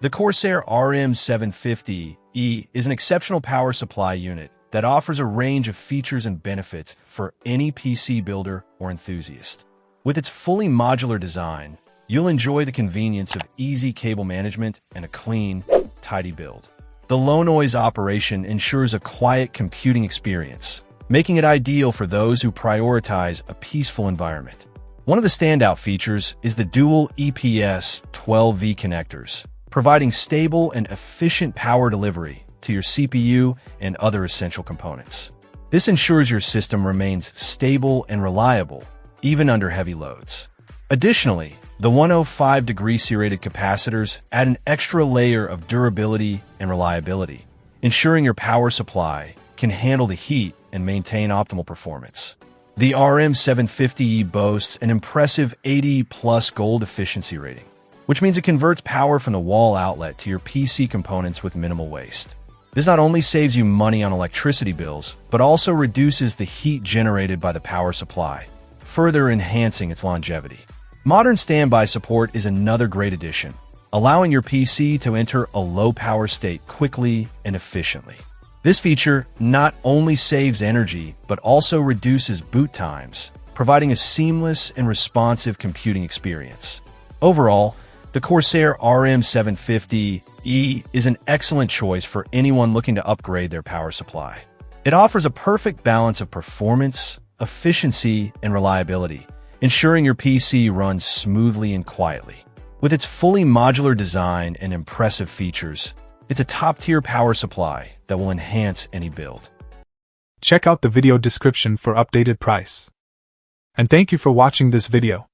The Corsair RM750e is an exceptional power supply unit that offers a range of features and benefits for any PC builder or enthusiast. With its fully modular design, you'll enjoy the convenience of easy cable management and a clean, tidy build. The low-noise operation ensures a quiet computing experience, making it ideal for those who prioritize a peaceful environment. One of the standout features is the dual EPS 12V connectors, providing stable and efficient power delivery to your CPU and other essential components. This ensures your system remains stable and reliable, even under heavy loads. Additionally, the 105-degree serrated capacitors add an extra layer of durability and reliability, ensuring your power supply can handle the heat and maintain optimal performance. The RM750e boasts an impressive 80+ gold efficiency rating, which means it converts power from the wall outlet to your PC components with minimal waste. This not only saves you money on electricity bills, but also reduces the heat generated by the power supply, further enhancing its longevity. Modern standby support is another great addition, allowing your PC to enter a low-power state quickly and efficiently. This feature not only saves energy, but also reduces boot times, providing a seamless and responsive computing experience. Overall, the Corsair RM750e is an excellent choice for anyone looking to upgrade their power supply. It offers a perfect balance of performance, efficiency, and reliability, ensuring your PC runs smoothly and quietly. With its fully modular design and impressive features, it's a top-tier power supply that will enhance any build. Check out the video description for updated price. And thank you for watching this video.